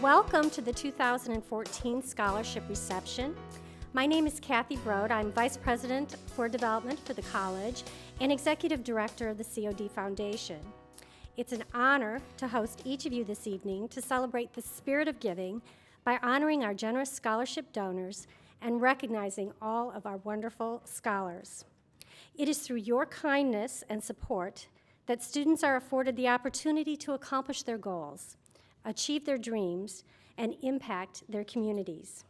Welcome to the 2014 Scholarship Reception. My name is Kathy Brode. I'm Vice President for Development for the college and Executive Director of the COD Foundation. It's an honor to host each of you this evening to celebrate the spirit of giving by honoring our generous scholarship donors and recognizing all of our wonderful scholars. It is through your kindness and support that students are afforded the opportunity to accomplish their goals, achieve their dreams, and impact their communities.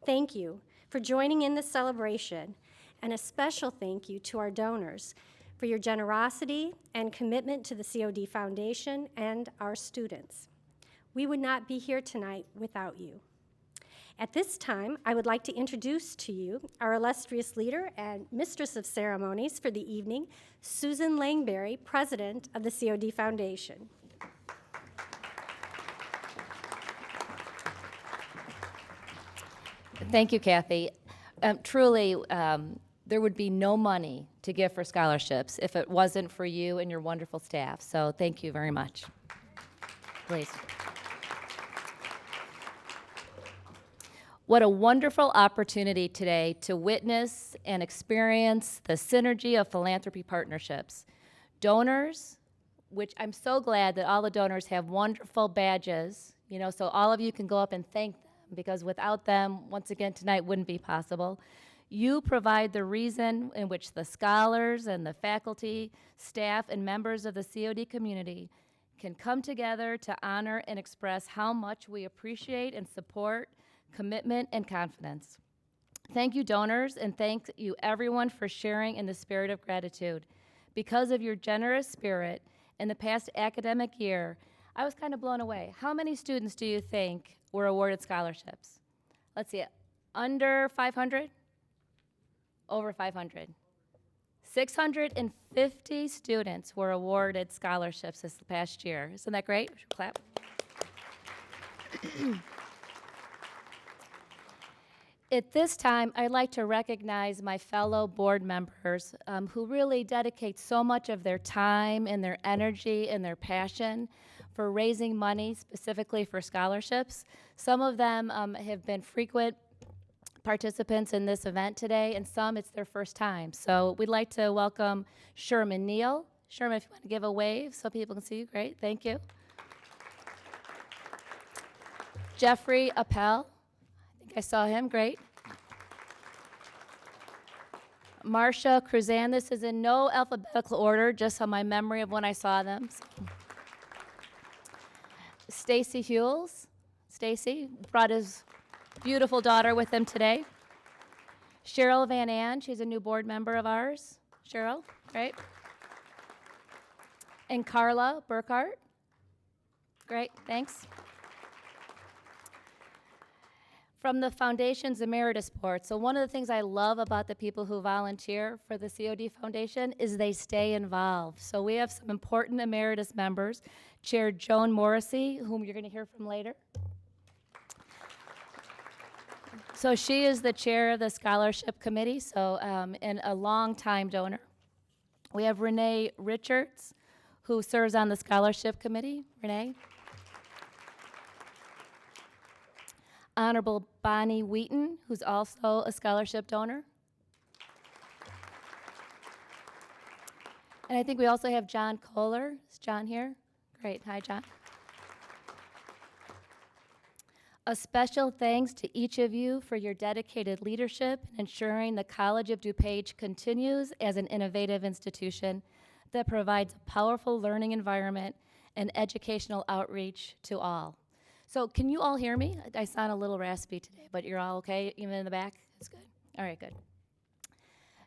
Thank you for joining in this celebration, and a special thank you to our donors for your generosity and commitment to the COD Foundation and our students. We would not be here tonight without you. At this time, I would like to introduce to you our illustrious leader and mistress of ceremonies for the evening, Susan Langberry, President of the COD Foundation. Thank you, Kathy. Truly, there would be no money to give for scholarships if it wasn't for you and your wonderful staff. So thank you very much. Please. What a wonderful opportunity today to witness and experience the synergy of philanthropy partnerships. Donors, which I'm so glad that all the donors have wonderful badges, so all of you can go up and thank them, because without them, once again, tonight wouldn't be possible. You provide the reason in which the scholars and the faculty, staff, and members of the COD community can come together to honor and express how much we appreciate and support commitment and confidence. Thank you, donors, and thank you, everyone, for sharing in the spirit of gratitude. Because of your generous spirit in the past academic year, I was kind of blown away. How many students do you think were awarded scholarships? Let's see, under 500? Over 500. 650 students were awarded scholarships this past year. Isn't that great? Clap. At this time, I'd like to recognize my fellow board members who really dedicate so much of their time and their energy and their passion for raising money specifically for scholarships. Some of them have been frequent participants in this event today, and some it's their first time. So we'd like to welcome Sherman Neal. Sherman, if you want to give a wave so people can see you, great, thank you. Jeffrey Appel, I think I saw him, great. Marcia Cruzan, this is in no alphabetical order, just on my memory of when I saw them. So. Stacy Hewells. Stacy brought his beautiful daughter with him today. Cheryl Van Ann, she's a new board member of ours. Cheryl, great. And Carla Burkhart. Great, thanks. From the Foundation's Emeritus Board. So one of the things I love about the people who volunteer for the COD Foundation is they stay involved. So we have some important emeritus members. Chair Joan Morrissey, whom you're going to hear from later. So she is the chair of the scholarship committee, and a long-time donor. We have Renee Richards, who serves on the scholarship committee. Renee. Honorable Bonnie Wheaton, who's also a scholarship donor. And I think we also have John Kohler. Is John here? Great. Hi, John. A special thanks to each of you for your dedicated leadership in ensuring the College of DuPage continues as an innovative institution that provides a powerful learning environment and educational outreach to all. So can you all hear me? I sound a little raspy today, but you're all okay, even in the back? That's good. All right, good.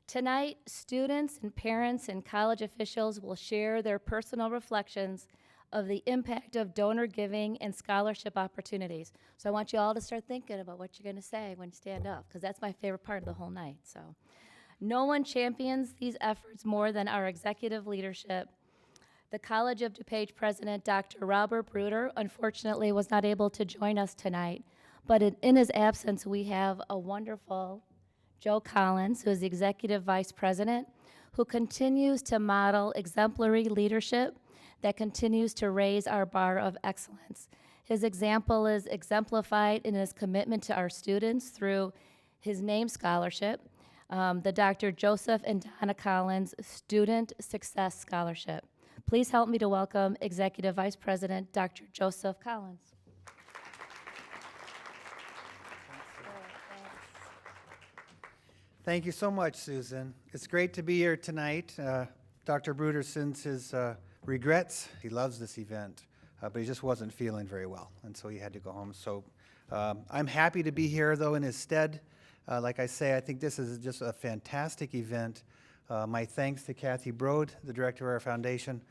Tonight, students and parents and college officials will share their personal reflections of the impact of donor giving and scholarship opportunities. So I want you all to start thinking about what you're going to say when you stand up, because that's my favorite part of the whole night. So no one champions these efforts more than our executive leadership. The College of DuPage President, Dr. Robert Bruder, unfortunately was not able to join us tonight, but in his absence, we have a wonderful Joe Collins, who is the Executive Vice President, who continues to model exemplary leadership that continues to raise our bar of excellence. His example is exemplified in his commitment to our students through his name scholarship, the Dr. Joseph and Donna Collins Student Success Scholarship. Please help me to welcome Executive Vice President Dr. Joseph Collins. Thank you so much, Susan. It's great to be here tonight. Dr. Bruder sends his regrets. He loves this event, but he just wasn't feeling very well, and so he had to go home. So I'm happy to be here, though, in his stead. Like I say, I think this is just a fantastic event. My thanks to Kathy Broad, the director of our foundation,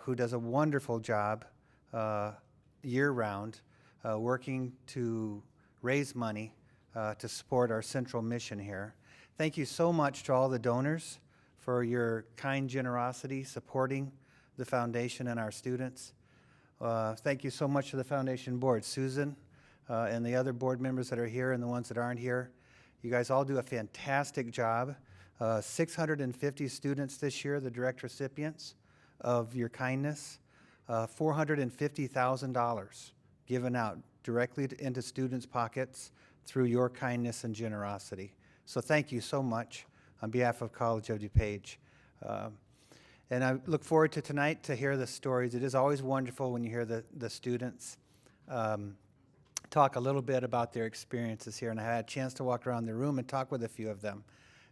who does a wonderful job year-round, working to raise money to support our central mission here. Thank you so much to all the donors for your kind generosity supporting the foundation and our students. Thank you so much to the foundation board, Susan, and the other board members that are here and the ones that aren't here. You guys all do a fantastic job. 650 students this year, the direct recipients of your kindness. $450,000 given out directly into students' pockets through your kindness and generosity. So thank you so much on behalf of College of DuPage. And I look forward to tonight to hear the stories. It is always wonderful when you hear the students talk a little bit about their experiences here. And I had a chance to walk around the room and talk with a few of them.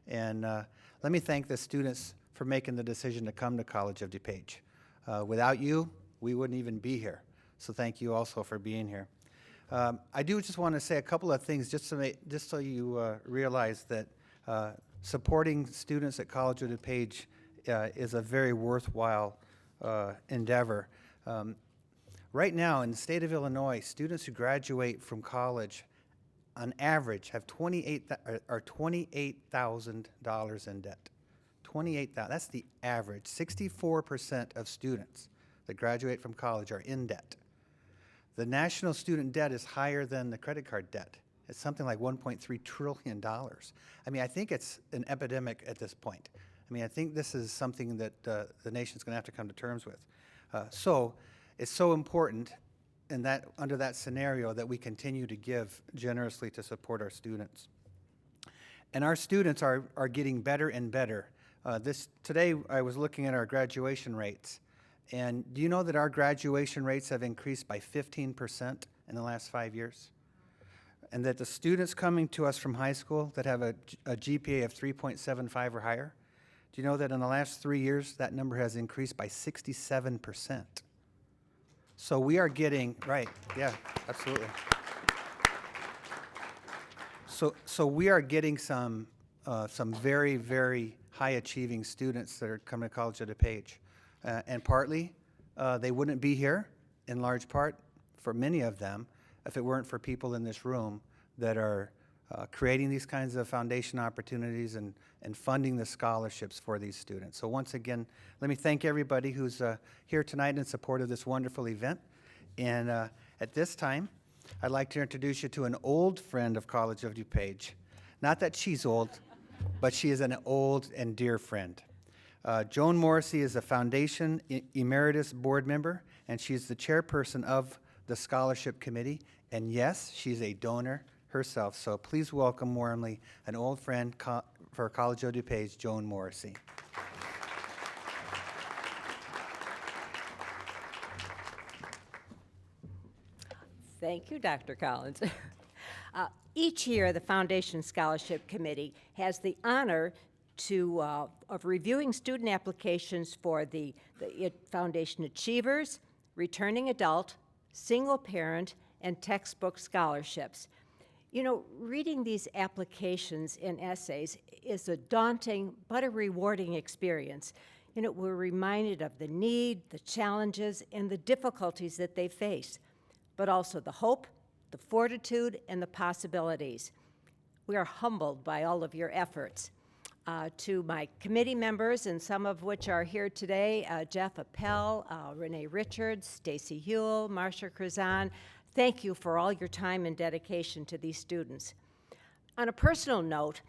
And let me thank the students for making the decision to come to College of DuPage. Without you, we wouldn't even be here. So thank you also for being here. I do just want to say a couple of things just so you realize that supporting students at College of DuPage is a very worthwhile endeavor. Right now in the state of Illinois, students who graduate from college on average have $28,000 in debt. $28,000, that's the average. 64% of students that graduate from college are in debt. The national student debt is higher than the credit card debt. It's something like $1.3 trillion. I mean, I think it's an epidemic at this point. I mean, I think this is something that the nation's going to have to come to terms with. So it's so important under that scenario that we continue to give generously to support our students. And our students are getting better and better. Today I was looking at our graduation rates. And do you know that our graduation rates have increased by 15% in the last 5 years? And that the students coming to us from high school that have a GPA of 3.75 or higher, do you know that in the last 3 years that number has increased by 67%? So we are getting, right, yeah, absolutely. So we are getting some very, very high achieving students that are coming to College of DuPage. And partly, they wouldn't be here, in large part, for many of them, if it weren't for people in this room that are creating these kinds of foundation opportunities and funding the scholarships for these students. So once again, let me thank everybody who's here tonight in support of this wonderful event. And at this time, I'd like to introduce you to an old friend of College of DuPage. Not that she's old, but she is an old and dear friend. Joan Morrissey is a Foundation Emeritus Board member, and she's the chairperson of the Scholarship Committee. And yes, she's a donor herself. So please welcome warmly an old friend for College of DuPage, Joan Morrissey. Thank you, Dr. Collins. Each year, the Foundation Scholarship Committee has the honor of reviewing student applications for the Foundation Achievers, Returning Adult, Single Parent, and Textbook Scholarships. You know, reading these applications and essays is a daunting but a rewarding experience. You know, we're reminded of the need, the challenges, and the difficulties that they face, but also the hope, the fortitude, and the possibilities. We are humbled by all of your efforts. To my committee members, and some of which are here today, Jeff Appel, Renee Richards, Stacy Hewell, Marcia Krazan, thank you for all your time and dedication to these students. On a personal note,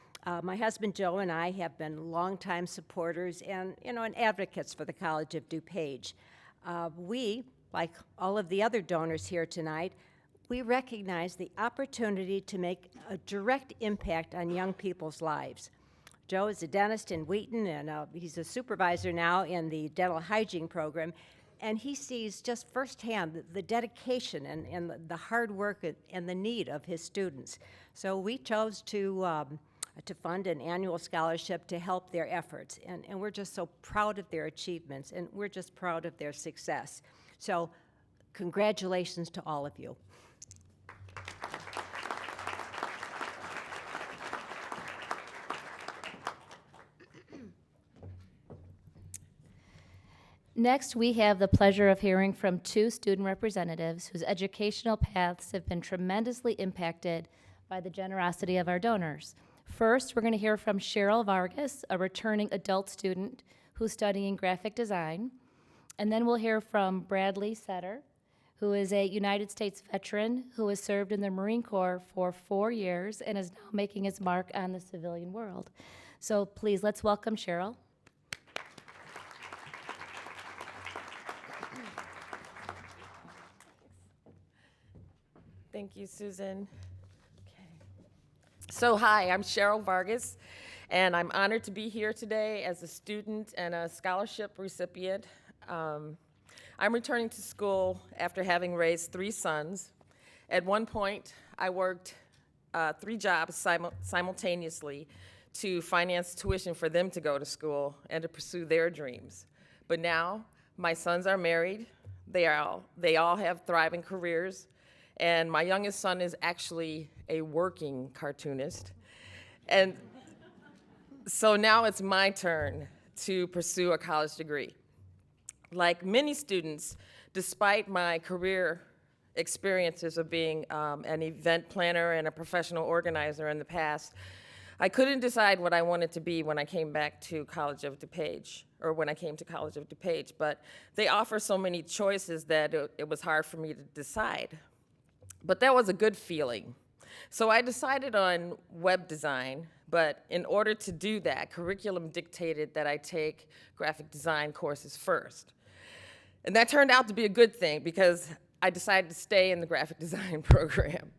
my husband Joe and I have been longtime supporters and advocates for the College of DuPage. We, like all of the other donors here tonight, we recognize the opportunity to make a direct impact on young people's lives. Joe is a dentist in Wheaton, and he's a supervisor now in the dental hygiene program, and he sees just firsthand the dedication and the hard work and the need of his students. So we chose to fund an annual scholarship to help their efforts, and we're just so proud of their achievements, and we're just proud of their success. So congratulations to all of you. Next, we have the pleasure of hearing from two student representatives whose educational paths have been tremendously impacted by the generosity of our donors. First, we're going to hear from Cheryl Vargas, a returning adult student who's studying graphic design. And then we'll hear from Bradley Setter, who is a United States veteran who has served in the Marine Corps for 4 years and is now making his mark on the civilian world. So please, let's welcome Cheryl. Thank you, Susan. Okay. So hi, I'm Cheryl Vargas, and I'm honored to be here today as a student and a scholarship recipient. I'm returning to school after having raised 3 sons. At one point, I worked 3 jobs simultaneously to finance tuition for them to go to school and to pursue their dreams. But now, my sons are married, they all have thriving careers, and my youngest son is actually a working cartoonist. And so now it's my turn to pursue a college degree. Like many students, despite my career experiences of being an event planner and a professional organizer in the past, I couldn't decide what I wanted to be when I came back to College of DuPage, or when I came to College of DuPage, but they offer so many choices that it was hard for me to decide. But that was a good feeling. So I decided on web design, but in order to do that, curriculum dictated that I take graphic design courses first. And that turned out to be a good thing because I decided to stay in the graphic design program.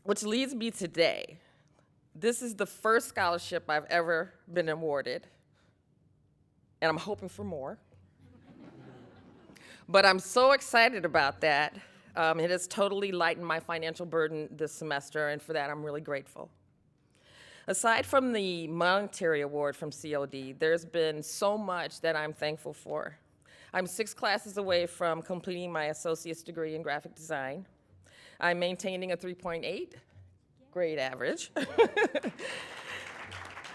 Which leads me today. This is the first scholarship I've ever been awarded, and I'm hoping for more. But I'm so excited about that. It has totally lightened my financial burden this semester, and for that I'm really grateful. Aside from the monetary award from COD, there's been so much that I'm thankful for. I'm 6 classes away from completing my associate's degree in graphic design. I'm maintaining a 3.8 grade average.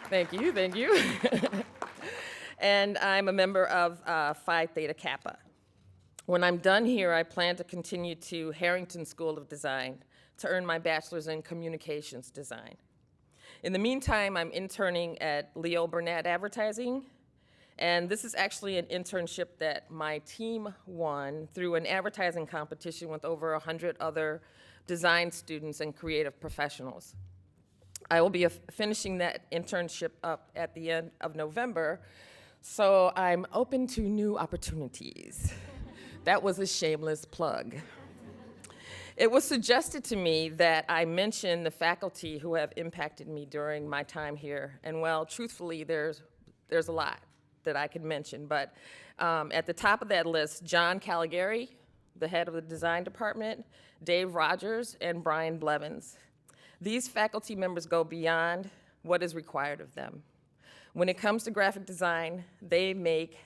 Thank you, thank you. And I'm a member of Phi Theta Kappa. When I'm done here, I plan to continue to Harrington School of Design to earn my bachelor's in communications design. In the meantime, I'm interning at Leo Burnett Advertising, and this is actually an internship that my team won through an advertising competition with over 100 other design students and creative professionals. I will be finishing that internship up at the end of November, so I'm open to new opportunities. That was a shameless plug. It was suggested to me that I mention the faculty who have impacted me during my time here, and well, truthfully, there's a lot that I could mention, but at the top of that list, John Caligari, the head of the design department, Dave Rogers, and Brian Blevins. These faculty members go beyond what is required of them. When it comes to graphic design, they make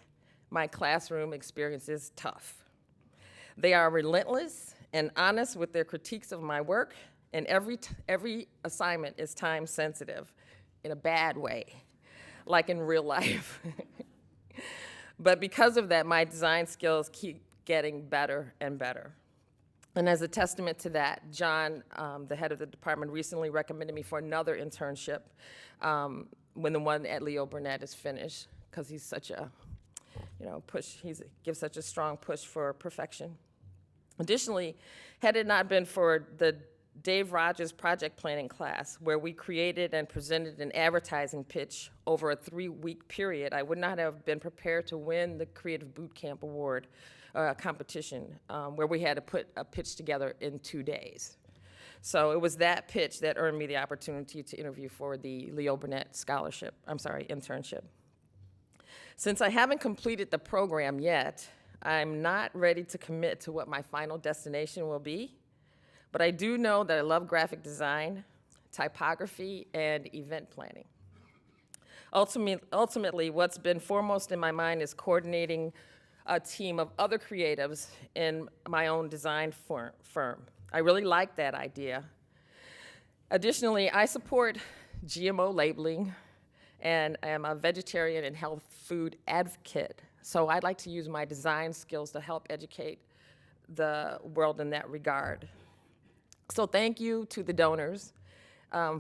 my classroom experiences tough. They are relentless and honest with their critiques of my work, and every assignment is time sensitive in a bad way, like in real life. But because of that, my design skills keep getting better and better. And as a testament to that, John, the head of the department, recently recommended me for another internship when the one at Leo Burnett is finished, because he's such a, gives such a strong push for perfection. Additionally, had it not been for the Dave Rogers' project planning class, where we created and presented an advertising pitch over a 3-week period, I would not have been prepared to win the Creative Boot Camp Award competition, where we had to put a pitch together in 2 days. So it was that pitch that earned me the opportunity to interview for the Leo Burnett internship. Since I haven't completed the program yet, I'm not ready to commit to what my final destination will be, but I do know that I love graphic design, typography, and event planning. Ultimately, what's been foremost in my mind is coordinating a team of other creatives in my own design firm. I really like that idea. Additionally, I support GMO labeling and am a vegetarian and health food advocate. So I'd like to use my design skills to help educate the world in that regard. So thank you to the donors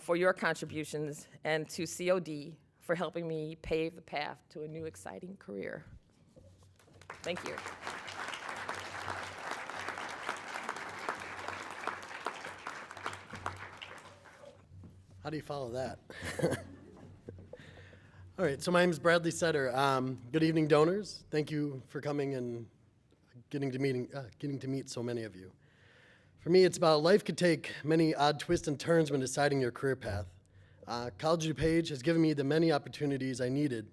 for your contributions, and to COD for helping me pave the path to a new exciting career. Thank you. How do you follow that? All right, so my name is Bradley Setter. Good evening, donors. Thank you for coming and getting to meet so many of you. For me, it's about life could take many odd twists and turns when deciding your career path. College of DuPage has given me the many opportunities I needed,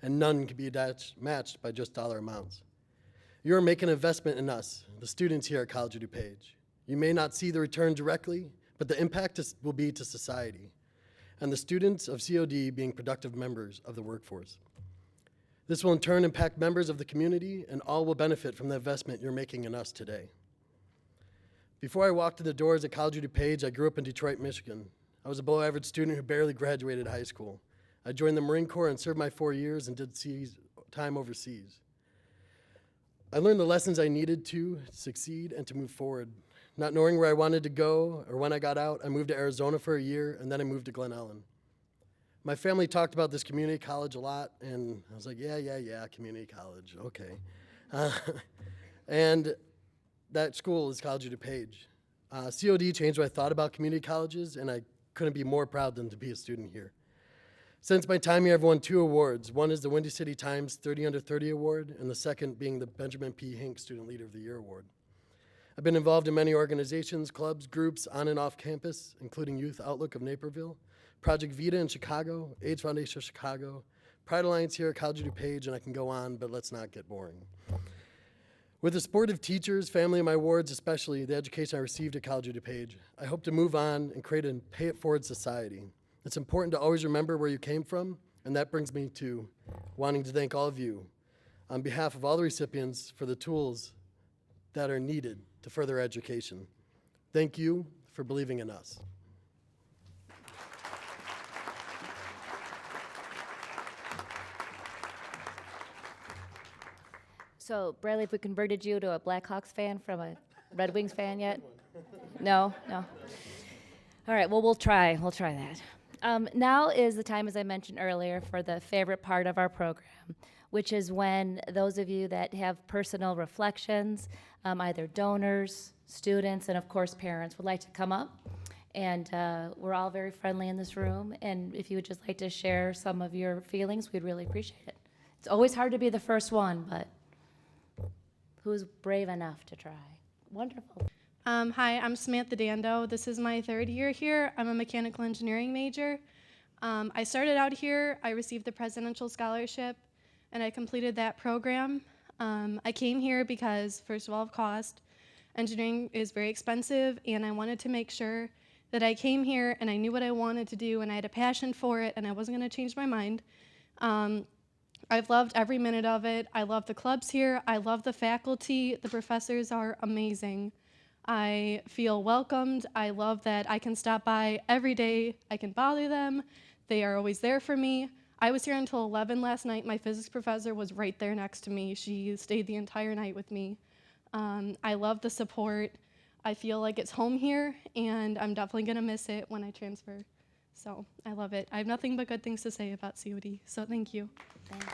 and none can be matched by just dollar amounts. You are making an investment in us, the students here at College of DuPage. You may not see the return directly, but the impact will be to society, and the students of COD being productive members of the workforce. This will in turn impact members of the community, and all will benefit from the investment you're making in us today. Before I walked in the doors at College of DuPage, I grew up in Detroit, Michigan. I was a below average student who barely graduated high school. I joined the Marine Corps and served my 4 years and did time overseas. I learned the lessons I needed to succeed and to move forward. Not knowing where I wanted to go or when I got out, I moved to Arizona for a year, and then I moved to Glen Ellen. My family talked about this community college a lot, and I was like, yeah, community college, okay. And that school is College of DuPage. COD changed what I thought about community colleges, and I couldn't be more proud than to be a student here. Since my time here, I've won 2 awards. One is the Windy City Times 30 Under 30 Award, and the second being the Benjamin P. Hink Student Leader of the Year Award. I've been involved in many organizations, clubs, groups on and off campus, including Youth Outlook of Naperville, Project Vita in Chicago, AIDS Foundation of Chicago, Pride Alliance here at College of DuPage, and I can go on, but let's not get boring. With the support of teachers, family, and my wards, especially the education I received at College of DuPage, I hope to move on and create a pay-it-forward society. It's important to always remember where you came from, and that brings me to wanting to thank all of you on behalf of all the recipients for the tools that are needed to further education. Thank you for believing in us. So, Bradley, have we converted you to a Blackhawks fan from a Red Wings fan yet? No? All right, well, we'll try that. Now is the time, as I mentioned earlier, for the favorite part of our program, which is when those of you that have personal reflections, either donors, students, and of course parents, would like to come up. And we're all very friendly in this room, and if you would just like to share some of your feelings, we'd really appreciate it. It's always hard to be the first one, but who's brave enough to try? Wonderful. Hi, I'm Samantha Dando. This is my 3rd year here. I'm a mechanical engineering major. I started out here, I received the presidential scholarship, and I completed that program. I came here because, first of all, of cost. Engineering is very expensive, and I wanted to make sure that I came here and I knew what I wanted to do, and I had a passion for it, and I wasn't going to change my mind. I've loved every minute of it. I love the clubs here. I love the faculty. The professors are amazing. I feel welcomed. I love that I can stop by every day. I can bother them. They are always there for me. I was here until 11 last night. My physics professor was right there next to me. She stayed the entire night with me. I love the support. I feel like it's home here, and I'm definitely going to miss it when I transfer. So I love it. I have nothing but good things to say about COD, so thank you. Thanks.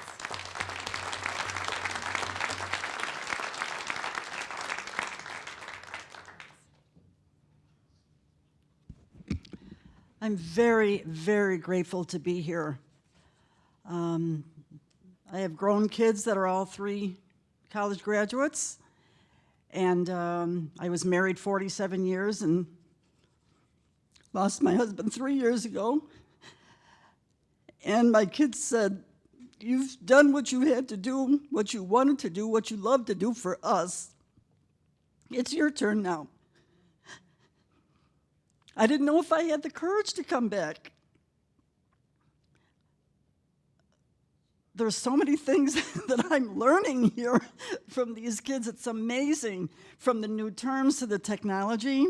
I'm very, very grateful to be here. I have grown kids that are all 3 college graduates, and I was married 47 years and lost my husband 3 years ago. And my kids said, "You've done what you had to do, what you wanted to do, what you loved to do for us. It's your turn now." I didn't know if I had the courage to come back. There's so many things that I'm learning here from these kids. It's amazing, from the new terms to the technology.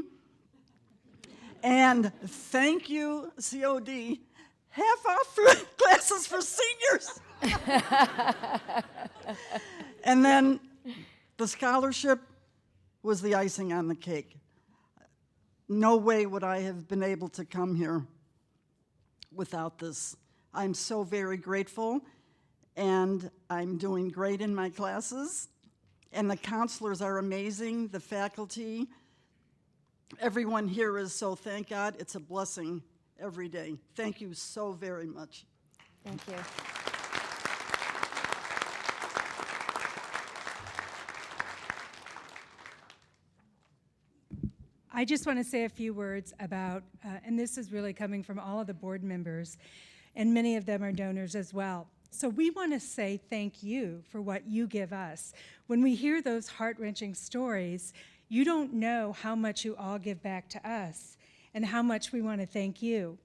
And thank you, COD, half off for classes for seniors. And then the scholarship was the icing on the cake. No way would I have been able to come here without this. I'm so very grateful, and I'm doing great in my classes, and the counselors are amazing, the faculty. Everyone here is, so thank God, it's a blessing every day. Thank you so very much. Thank you. I just want to say a few words about, and this is really coming from all of the board members, and many of them are donors as well. So we want to say thank you for what you give us. When we hear those heart-wrenching stories, you don't know how much you all give back to us and how much we want to thank you.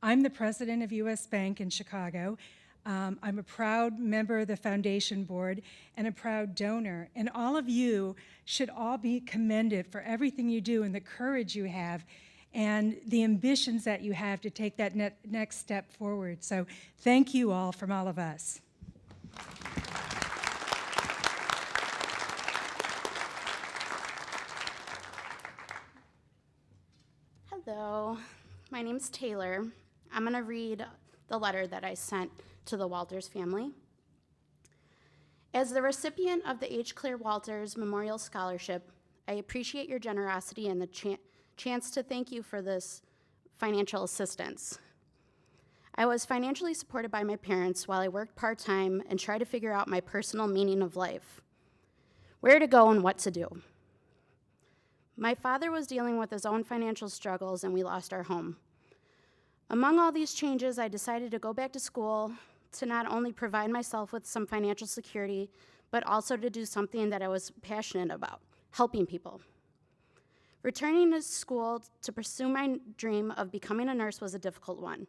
I'm the president of U.S. Bank in Chicago. I'm a proud member of the foundation board and a proud donor. And all of you should all be commended for everything you do and the courage you have and the ambitions that you have to take that next step forward. So thank you all from all of us. Hello, my name's Taylor. I'm going to read the letter that I sent to the Walters family. As the recipient of the H. Claire Walters Memorial Scholarship, I appreciate your generosity and the chance to thank you for this financial assistance. I was financially supported by my parents while I worked part-time and tried to figure out my personal meaning of life, where to go and what to do. My father was dealing with his own financial struggles and we lost our home. Among all these changes, I decided to go back to school to not only provide myself with some financial security, but also to do something that I was passionate about, helping people. Returning to school to pursue my dream of becoming a nurse was a difficult one.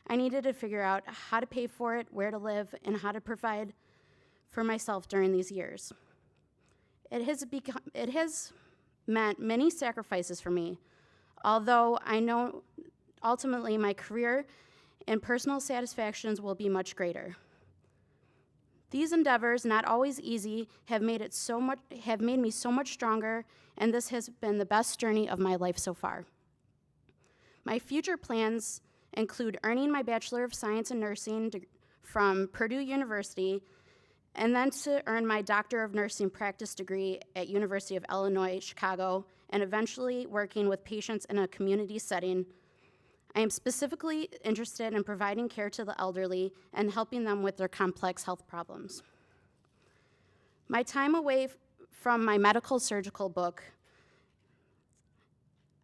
I needed to figure out how to pay for it, where to live, and how to provide for myself during these years. It has meant many sacrifices for me, although I know ultimately my career and personal satisfactions will be much greater. These endeavors, not always easy, have made me so much stronger, and this has been the best journey of my life so far. My future plans include earning my Bachelor of Science in Nursing from Purdue University, and then to earn my Doctor of Nursing practice degree at University of Illinois, Chicago, and eventually working with patients in a community setting. I am specifically interested in providing care to the elderly and helping them with their complex health problems. My time away from my medical surgical book,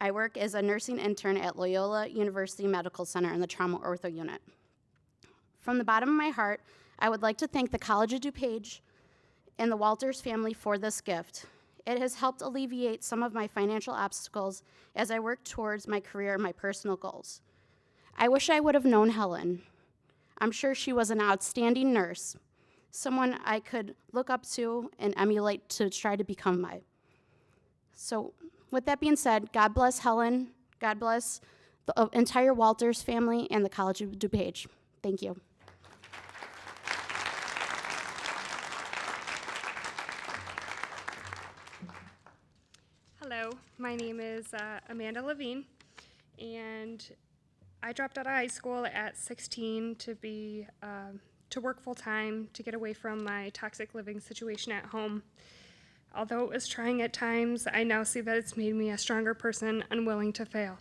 I work as a nursing intern at Loyola University Medical Center in the Trauma Ortho Unit. From the bottom of my heart, I would like to thank the College of DuPage and the Walters family for this gift. It has helped alleviate some of my financial obstacles as I work towards my career and my personal goals. I wish I would have known Helen. I'm sure she was an outstanding nurse, someone I could look up to and emulate to try to become my. So with that being said, God bless Helen, God bless the entire Walters family and the College of DuPage. Thank you. Hello, my name is Amanda Levine, and I dropped out of high school at 16 to work full-time to get away from my toxic living situation at home. Although it was trying at times, I now see that it's made me a stronger person, unwilling to fail.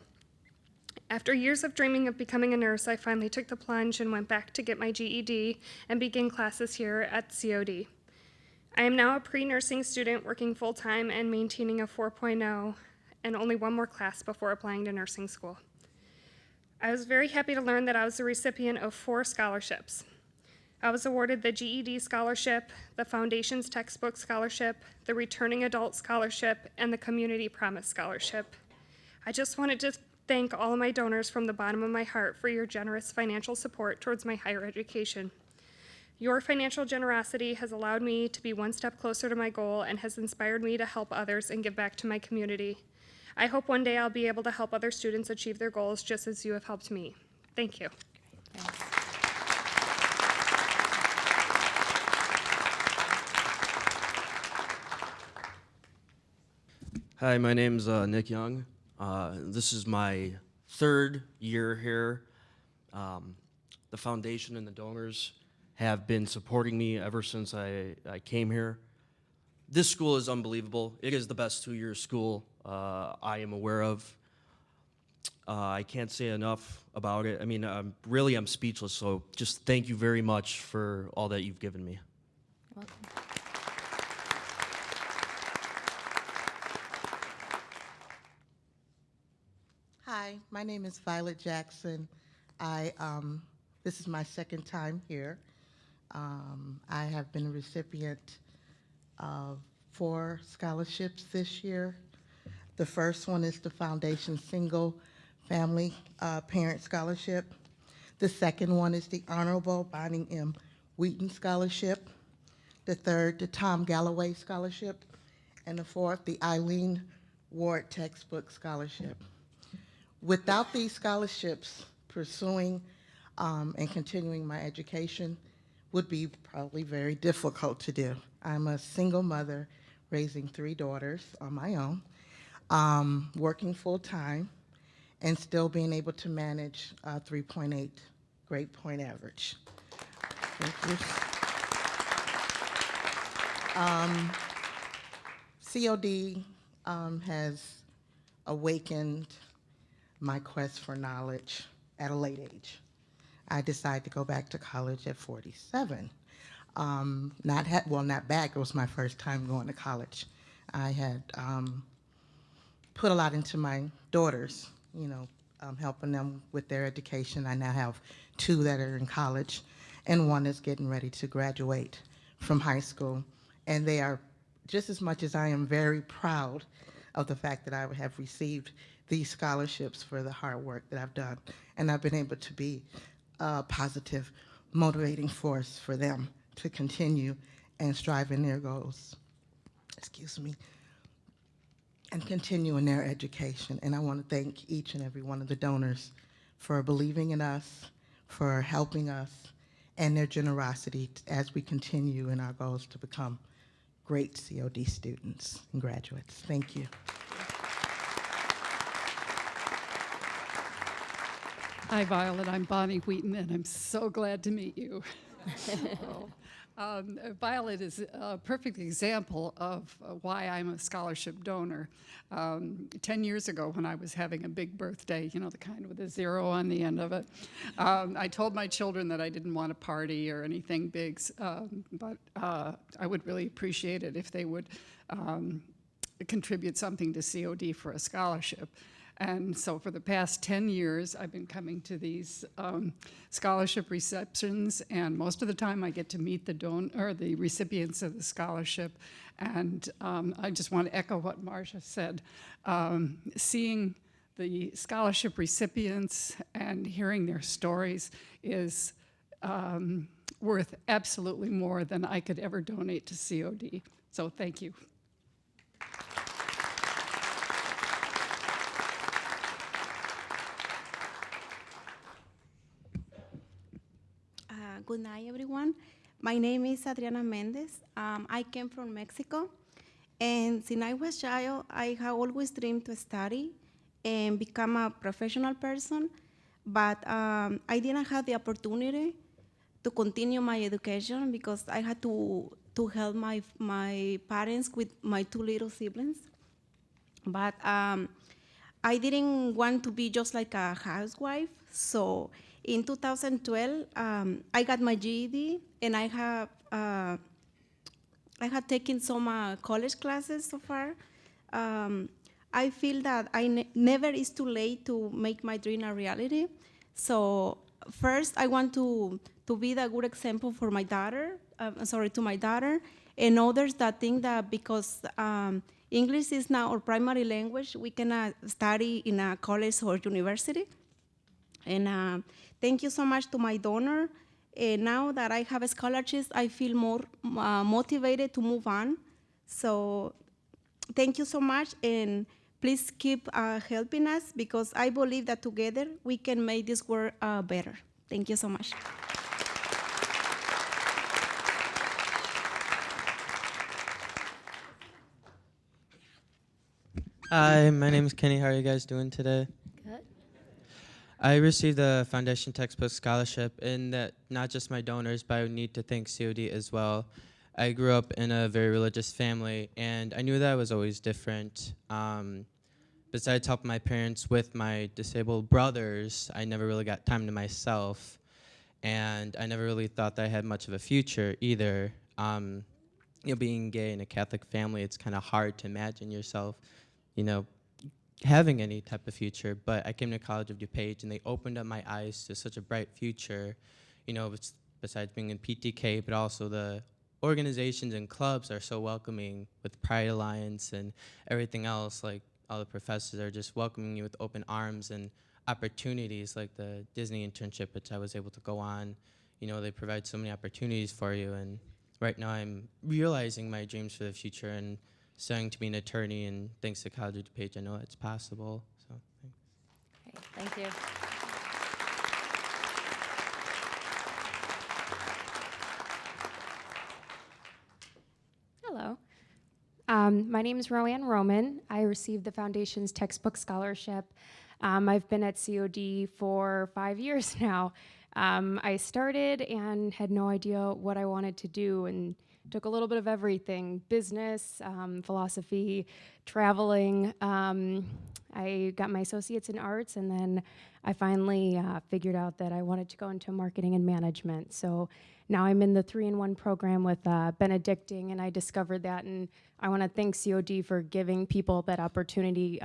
After years of dreaming of becoming a nurse, I finally took the plunge and went back to get my GED and begin classes here at COD. I am now a pre-nursing student working full-time and maintaining a 4.0 and only one more class before applying to nursing school. I was very happy to learn that I was the recipient of 4 scholarships. I was awarded the GED Scholarship, the Foundation's Textbook Scholarship, the Returning Adult Scholarship, and the Community Promise Scholarship. I just wanted to thank all of my donors from the bottom of my heart for your generous financial support towards my higher education. Your financial generosity has allowed me to be one step closer to my goal and has inspired me to help others and give back to my community. I hope one day I'll be able to help other students achieve their goals just as you have helped me. Thank you. Hi, my name's Nick Young. This is my 3rd year here. The foundation and the donors have been supporting me ever since I came here. This school is unbelievable. It is the best 2-year school I am aware of. I can't say enough about it. I mean, I'm speechless, so just thank you very much for all that you've given me. You're welcome. Hi, my name is Violet Jackson. This is my 2nd time here. I have been a recipient of 4 scholarships this year. The first one is the Foundation Single Family Parent Scholarship. The second one is the Honorable Bonnie M. Wheaton Scholarship. The third, the Tom Galloway Scholarship. And the fourth, the Eileen Ward Textbook Scholarship. Without these scholarships, pursuing and continuing my education would be probably very difficult to do. I'm a single mother raising 3 daughters on my own, working full-time, and still being able to manage a 3.8 grade point average. Thank you. COD has awakened my quest for knowledge at a late age. I decided to go back to college at 47. Not back, it was my first time going to college. I had put a lot into my daughters, helping them with their education. I now have 2 that are in college, and 1 is getting ready to graduate from high school. And they are, just as much as I am very proud of the fact that I have received these scholarships for the hard work that I've done, and I've been able to be a positive, motivating force for them to continue and strive in their goals, and continue in their education. And I want to thank each and every one of the donors for believing in us, for helping us, and their generosity as we continue in our goals to become great COD students and graduates. Thank you. Hi, Violet. I'm Bonnie Wheaton, and I'm so glad to meet you. Violet is a perfect example of why I'm a scholarship donor. 10 years ago, when I was having a big birthday, the kind with a 0 on the end of it, I told my children that I didn't want a party or anything big, but I would really appreciate it if they would contribute something to COD for a scholarship. And so for the past 10 years, I've been coming to these scholarship receptions, and most of the time I get to meet the recipients of the scholarship. And I just want to echo what Marcia said. Seeing the scholarship recipients and hearing their stories is worth absolutely more than I could ever donate to COD. So thank you. Good night, everyone. My name is Adriana Mendez. I came from Mexico, and since I was a child, I have always dreamed to study and become a professional person, but I didn't have the opportunity to continue my education because I had to help my parents with my 2 little siblings. But I didn't want to be just like a housewife. So in 2012, I got my GED, and I had taken some college classes so far. I feel that never is too late to make my dream a reality. So first, I want to be the good example for my daughter, to my daughter, and others that think that because English is now our primary language, we cannot study in a college or university. And thank you so much to my donor. And now that I have scholarships, I feel more motivated to move on. So thank you so much, and please keep helping us, because I believe that together we can make this world better. Thank you so much. Hi, my name is Kenny. How are you guys doing today? Good. I received a foundation textbook scholarship, and that not just my donors, but I need to thank COD as well. I grew up in a very religious family, and I knew that I was always different. Besides helping my parents with my disabled brothers, I never really got time to myself, and I never really thought that I had much of a future either. Being gay in a Catholic family, it's kind of hard to imagine yourself, having any type of future. But I came to College of DuPage, and they opened up my eyes to such a bright future, besides being in PTK, but also the organizations and clubs are so welcoming with Pride Alliance and everything else. Like, all the professors are just welcoming you with open arms, and opportunities like the Disney internship, which I was able to go on. They provide so many opportunities for you, and right now I'm realizing my dreams for the future and studying to be an attorney, and thanks to College of DuPage, I know it's possible. So thanks. Great, thank you. Hello. My name is Roanne Roman. I received the Foundation's textbook scholarship. I've been at COD for 5 years now. I started and had no idea what I wanted to do, and took a little bit of everything: business, philosophy, traveling. I got my associates in arts, and then I finally figured out that I wanted to go into marketing and management. So now I'm in the 3-in-1 program with Benedicting, and I discovered that, and I want to thank COD for giving people that opportunity.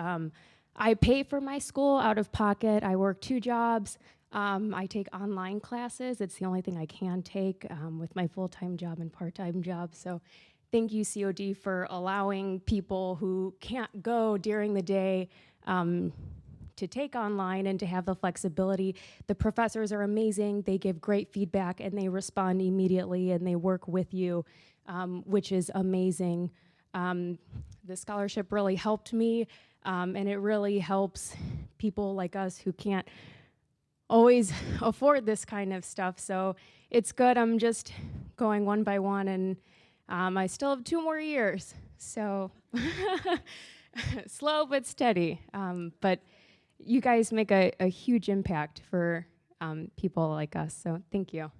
I pay for my school out of pocket. I work 2 jobs. I take online classes. It's the only thing I can take with my full-time job and part-time job. So thank you, COD, for allowing people who can't go during the day to take online and to have the flexibility. The professors are amazing. They give great feedback, and they respond immediately, and they work with you, which is amazing. The scholarship really helped me, and it really helps people like us who can't always afford this kind of stuff. So it's good. I'm just going one by one, and I still have 2 more years. So slow but steady. But you guys make a huge impact for people like us. So thank you.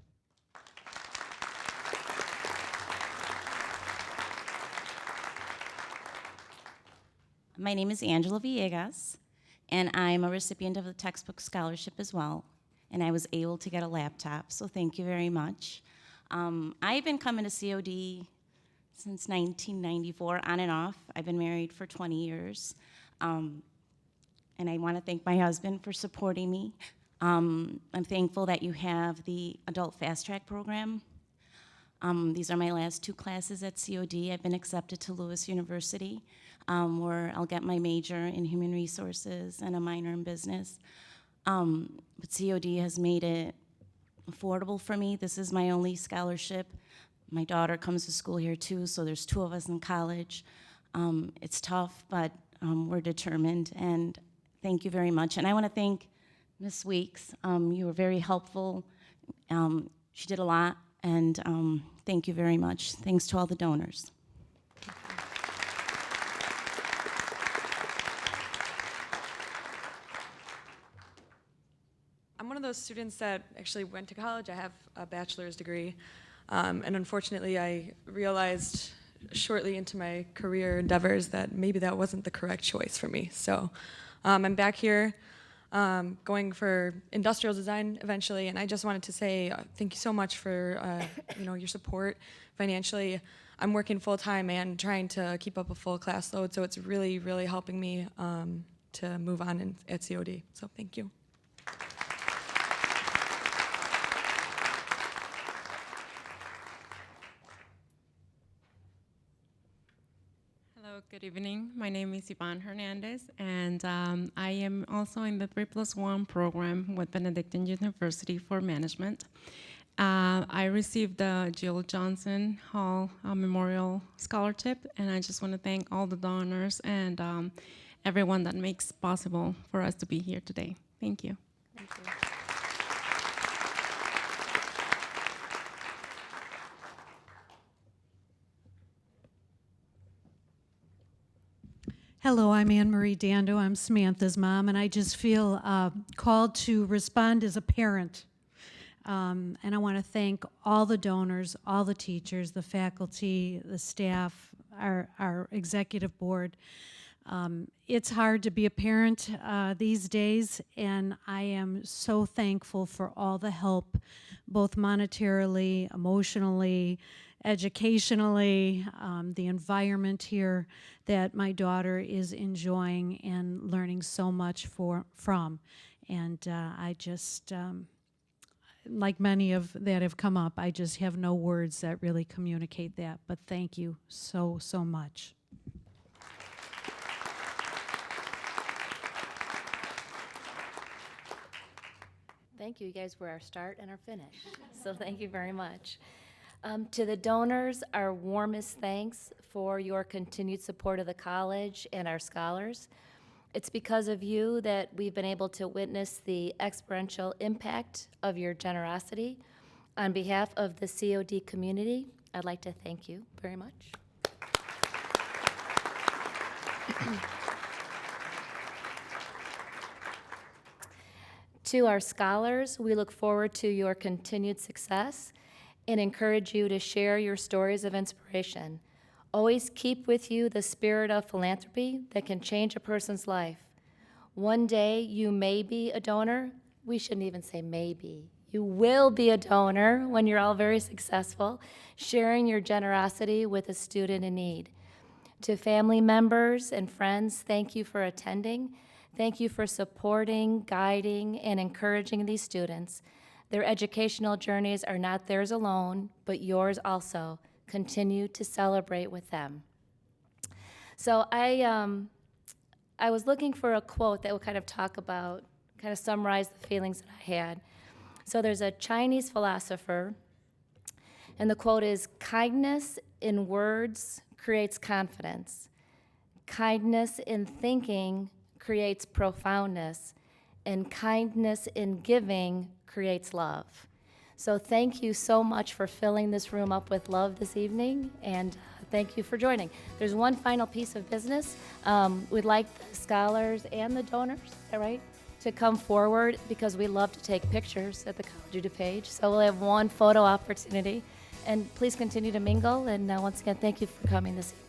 My name is Angela Villegas, and I'm a recipient of the textbook scholarship as well, and I was able to get a laptop, so thank you very much. I've been coming to COD since 1994, on and off. I've been married for 20 years, and I want to thank my husband for supporting me. I'm thankful that you have the Adult Fast Track program. These are my last 2 classes at COD. I've been accepted to Lewis University, where I'll get my major in human resources and a minor in business. But COD has made it affordable for me. This is my only scholarship. My daughter comes to school here too, so there's 2 of us in college. It's tough, but we're determined, and thank you very much. And I want to thank Ms. Weeks. You were very helpful. She did a lot, and thank you very much. Thanks to all the donors. I'm one of those students that actually went to college. I have a bachelor's degree, and unfortunately I realized shortly into my career endeavors that maybe that wasn't the correct choice for me. So I'm back here going for industrial design eventually, and I just wanted to say thank you so much for your support financially. I'm working full-time and trying to keep up a full class load, so it's really, really helping me to move on at COD. So thank you. Hello, good evening. My name is Yvonne Hernandez, and I am also in the 3+1 program with Benedictine University for Management. I received the Jill Johnson Hall Memorial Scholarship, and I just want to thank all the donors and everyone that makes possible for us to be here today. Thank you. Thank you. Hello, I'm Anne Marie Dando. I'm Samantha's mom, and I just feel called to respond as a parent. And I want to thank all the donors, all the teachers, the faculty, the staff, our executive board. It's hard to be a parent these days, and I am so thankful for all the help, both monetarily, emotionally, educationally, the environment here that my daughter is enjoying and learning so much from. And I just, like many of that have come up, I just have no words that really communicate that. But thank you so, so much. Thank you. You guys were our start and our finish. So thank you very much. To the donors, our warmest thanks for your continued support of the college and our scholars. It's because of you that we've been able to witness the experiential impact of your generosity. On behalf of the COD community, I'd like to thank you very much. To our scholars, we look forward to your continued success and encourage you to share your stories of inspiration. Always keep with you the spirit of philanthropy that can change a person's life. One day you may be a donor. We shouldn't even say maybe. You will be a donor when you're all very successful, sharing your generosity with a student in need. To family members and friends, thank you for attending. Thank you for supporting, guiding, and encouraging these students. Their educational journeys are not theirs alone, but yours also. Continue to celebrate with them. So I was looking for a quote that would kind of summarize the feelings that I had. So there's a Chinese philosopher, and the quote is, "Kindness in words creates confidence. Kindness in thinking creates profoundness, and kindness in giving creates love." So thank you so much for filling this room up with love this evening, and thank you for joining. There's one final piece of business. We'd like the scholars and the donors, is that right, to come forward because we love to take pictures at the College of DuPage. So we'll have one photo opportunity, and please continue to mingle. And once again, thank you for coming this evening.